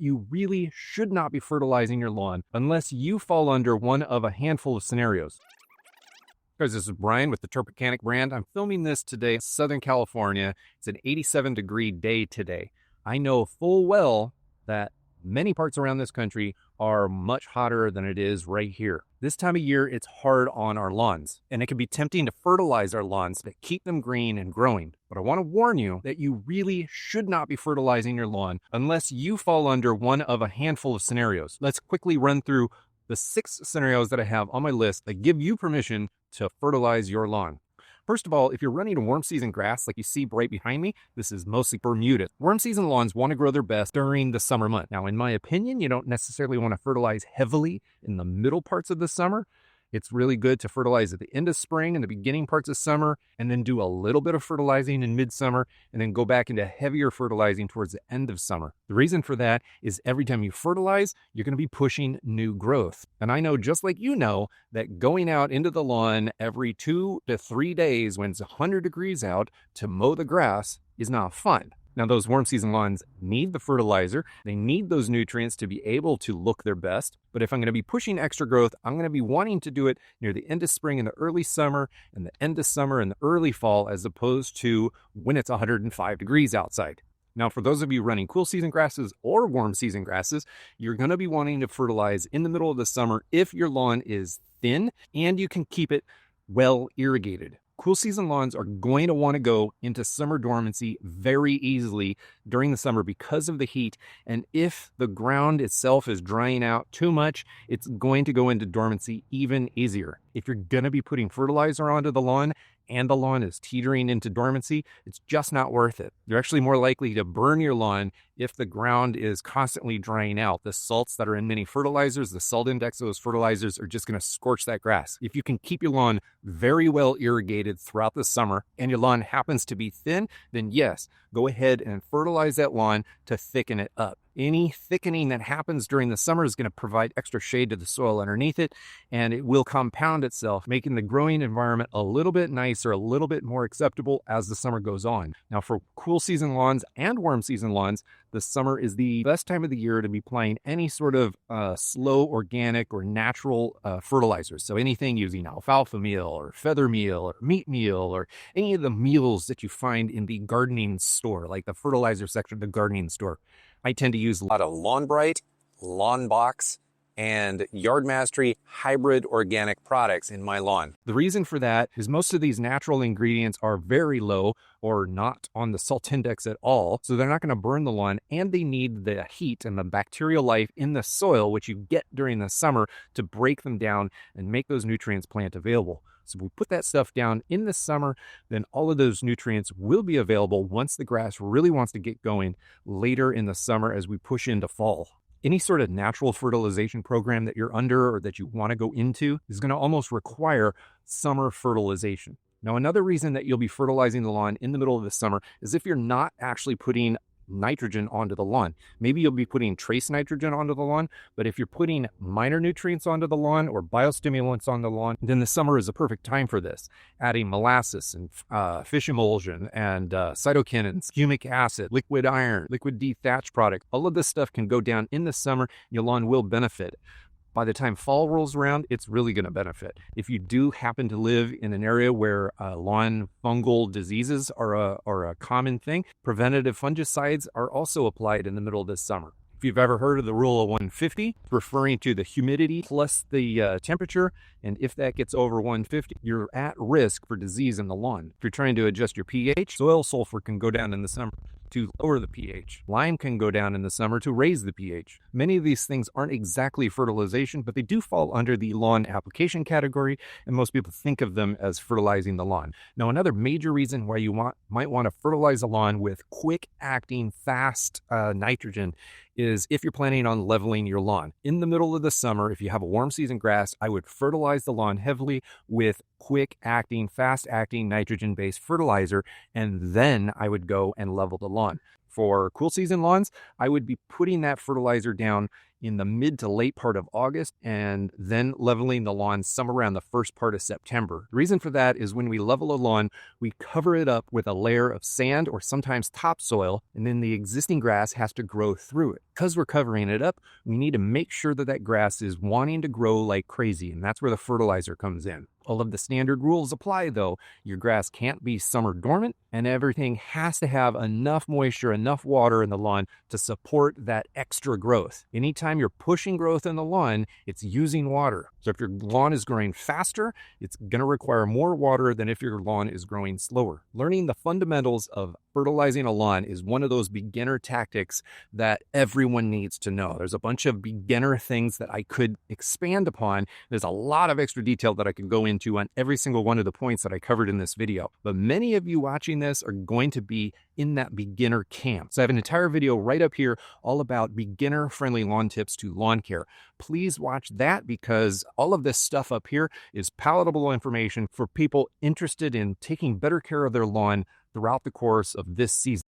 You really should not be fertilizing your lawn unless you fall under one of a handful of scenarios. Guys, this is Brian with the Turpicanic brand. I'm filming this today in Southern California. It's an 87-degree day today. I know full well that many parts around this country are much hotter than it is right here. This time of year, it's hard on our lawns, and it can be tempting to fertilize our lawns to keep them green and growing. But I want to warn you that you really should not be fertilizing your lawn unless you fall under one of a handful of scenarios. Let's quickly run through the 6 scenarios that I have on my list that give you permission to fertilize your lawn. First of all, if you're running a warm season grass like you see right behind me, this is mostly Bermuda. Warm season lawns want to grow their best during the summer month. Now, in my opinion, you don't necessarily want to fertilize heavily in the middle parts of the summer. It's really good to fertilize at the end of spring and the beginning parts of summer, and then do a little bit of fertilizing in midsummer, and then go back into heavier fertilizing towards the end of summer. The reason for that is every time you fertilize, you're going to be pushing new growth. And I know, just like you know, that going out into the lawn every 2 to 3 days when it's 100 degrees out to mow the grass is not fun. Now, those warm season lawns need the fertilizer. They need those nutrients to be able to look their best. But if I'm going to be pushing extra growth, I'm going to be wanting to do it near the end of spring and the early summer, and the end of summer and the early fall, as opposed to when it's 105 degrees outside. Now, for those of you running cool season grasses or warm season grasses, you're going to be wanting to fertilize in the middle of the summer if your lawn is thin and you can keep it well irrigated. Cool season lawns are going to want to go into summer dormancy very easily during the summer because of the heat. And if the ground itself is drying out too much, it's going to go into dormancy even easier. If you're going to be putting fertilizer onto the lawn and the lawn is teetering into dormancy, it's just not worth it. You're actually more likely to burn your lawn if the ground is constantly drying out. The salts that are in many fertilizers, the salt index of those fertilizers, are just going to scorch that grass. If you can keep your lawn very well irrigated throughout the summer and your lawn happens to be thin, then yes, go ahead and fertilize that lawn to thicken it up. Any thickening that happens during the summer is going to provide extra shade to the soil underneath it, and it will compound itself, making the growing environment a little bit nicer, a little bit more acceptable as the summer goes on. Now, for cool season lawns and warm season lawns, the summer is the best time of the year to be applying any sort of slow organic or natural fertilizers. So anything using alfalfa meal or feather meal or meat meal or any of the meals that you find in the gardening store, like the fertilizer section of the gardening store. I tend to use a lot of Lawnbright, Lawnbox, and Yard Mastery hybrid organic products in my lawn. The reason for that is most of these natural ingredients are very low or not on the salt index at all, so they're not going to burn the lawn, and they need the heat and the bacterial life in the soil, which you get during the summer, to break them down and make those nutrients plant available. So if we put that stuff down in the summer, then all of those nutrients will be available once the grass really wants to get going later in the summer as we push into fall. Any sort of natural fertilization program that you're under or that you want to go into is going to almost require summer fertilization. Now, another reason that you'll be fertilizing the lawn in the middle of the summer is if you're not actually putting nitrogen onto the lawn. Maybe you'll be putting trace nitrogen onto the lawn, but if you're putting minor nutrients onto the lawn or biostimulants on the lawn, then the summer is a perfect time for this. Adding molasses and fish emulsion and cytokinins, humic acid, liquid iron, liquid dethatch product, all of this stuff can go down in the summer. Your lawn will benefit. By the time fall rolls around, it's really going to benefit. If you do happen to live in an area where lawn fungal diseases are a common thing, preventative fungicides are also applied in the middle of this summer. If you've ever heard of the rule of 150, referring to the humidity plus the temperature, and if that gets over 150, you're at risk for disease in the lawn. If you're trying to adjust your pH, soil sulfur can go down in the summer to lower the pH. Lime can go down in the summer to raise the pH. Many of these things aren't exactly fertilization, but they do fall under the lawn application category, and most people think of them as fertilizing the lawn. Now, another major reason why you might want to fertilize the lawn with quick-acting, fast nitrogen is if you're planning on leveling your lawn. In the middle of the summer, if you have a warm season grass, I would fertilize the lawn heavily with quick-acting, fast-acting nitrogen-based fertilizer, and then I would go and level the lawn. For cool season lawns, I would be putting that fertilizer down in the mid to late part of August, and then leveling the lawn somewhere around the first part of September. The reason for that is when we level a lawn, we cover it up with a layer of sand or sometimes topsoil, and then the existing grass has to grow through it. Because we're covering it up, we need to make sure that that grass is wanting to grow like crazy, and that's where the fertilizer comes in. All of the standard rules apply though. Your grass can't be summer dormant, and everything has to have enough moisture, enough water in the lawn to support that extra growth. Anytime you're pushing growth in the lawn, it's using water. So if your lawn is growing faster, it's going to require more water than if your lawn is growing slower. Learning the fundamentals of fertilizing a lawn is one of those beginner tactics that everyone needs to know. There's a bunch of beginner things that I could expand upon. There's a lot of extra detail that I could go into on every single one of the points that I covered in this video. But many of you watching this are going to be in that beginner camp. So I have an entire video right up here all about beginner-friendly lawn tips to lawn care. Please watch that because all of this stuff up here is palatable information for people interested in taking better care of their lawn throughout the course of this season.